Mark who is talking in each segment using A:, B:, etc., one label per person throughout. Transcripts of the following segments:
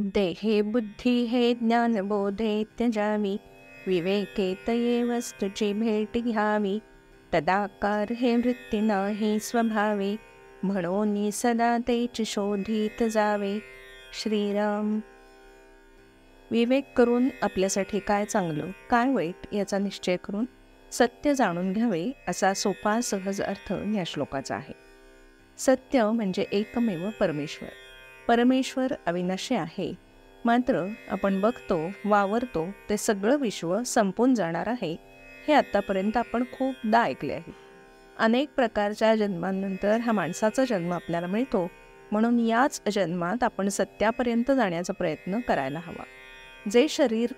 A: देहे बुद्धी हे ज्ञानबोधे त्यजावी, विवेके तये वस्तूची भेट घ्यावी. तदाकार हे वृत्ती नाही स्वभावे, म्हणून सदा तेच शोधित जावे. श्रीराम. विवेक करून आपल्यासाठी काय चांगलं काय वाईट याचा निश्चय करून सत्य जाणून घ्यावे असा सोपा सहज अर्थ या श्लोकाचा आहे. सत्य म्हणजे एकमेव परमेश्वर. परमेश्वर अविनाशी आहे, मात्र आपण बघतो वावरतो ते सगळं विश्व संपून जाणार आहे हे आत्तापर्यंत आपण खूपदा ऐकले आहे. अनेक प्रकारच्या जन्मांनंतर हा माणसाचा जन्म आपल्याला मिळतो, म्हणून याच जन्मात आपण सत्यापर्यंत जाण्याचा प्रयत्न करायला हवा. जे शरीर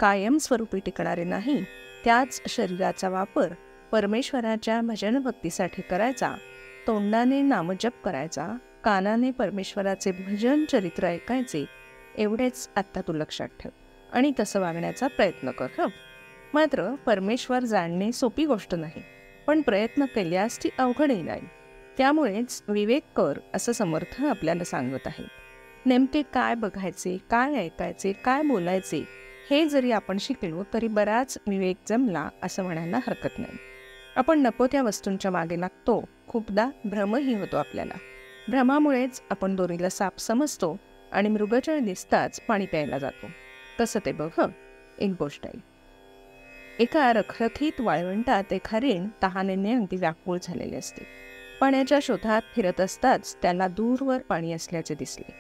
A: कायमस्वरूपी टिकणारे नाही, त्याच शरीराचा वापर परमेश्वराच्या भजन भक्तीसाठी करायचा, तोंडाने नामजप करायचा, कानाने परमेश्वराचे भजन चरित्र ऐकायचे, एवढेच आत्ता तू लक्षात ठेव आणि तसं वागण्याचा प्रयत्न कर. मात्र परमेश्वर जाणणे सोपी गोष्ट नाही, पण प्रयत्न केल्यास ती अवघडही नाही. त्यामुळेच विवेक कर असं समर्थ आपल्याला सांगत आहे. नेमके काय बघायचे, काय ऐकायचे, काय बोलायचे हे जरी आपण शिकलो तरी बराच विवेक जमला असं म्हणायला हरकत नाही. आपण नको त्या वस्तूंच्या मागे लागतो, खूपदा भ्रमही होतो आपल्याला. भ्रमामुळेच आपण दोरीला साप समजतो आणि मृगजळ दिसताच पाणी प्यायला जातो. कसं ते बघ. एक गोष्ट आहे. एका रखरखीत वाळवंटात एक हरीण तहानेने अगदी व्याकुळ झालेले असते. पाण्याच्या शोधात फिरत असताच त्याला दूरवर पाणी असल्याचे दिसले.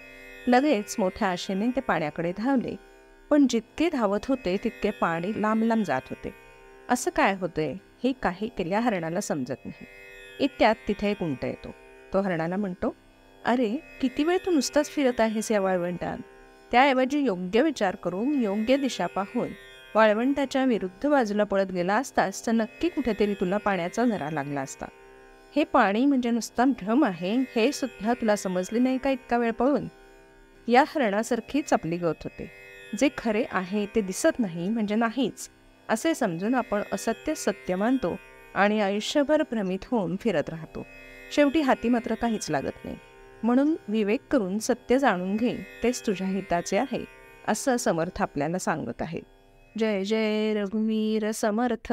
A: लगेच मोठ्या आशेने ते पाण्याकडे धावले, पण जितके धावत होते तितके पाणी लांब लांब जात होते. असं काय होतंय हे काही केल्या हरणाला समजत नाही. इतक्यात तिथे एक उंट येतो. तो हरणाला म्हणतो, अरे किती वेळ तू नुसताच फिरत आहेस या वाळवंटात. त्याऐवजी योग्य विचार करून योग्य दिशा पाहून वाळवंटाच्या विरुद्ध बाजूला पळत गेला असतास तर नक्की कुठेतरी तुला पाण्याचा झरा लागला असता. हे पाणी म्हणजे नुसता भ्रम आहे हे सुद्धा तुला समजले नाही का इतका वेळ पळून. या हरणासारखीच आपली गत होते. जे खरे आहे ते दिसत नाही म्हणजे नाहीच असे समजून आपण असत्य सत्य मानतो आणि आयुष्यभर भ्रमित होऊन फिरत राहतो. शेवटी हाती मात्र काहीच लागत नाही. म्हणून विवेक करून सत्य जाणून घे, तेच तुझ्या हिताचे आहे असं समर्थ आपल्याला सांगत आहे. जय जय रघुवीर समर्थ.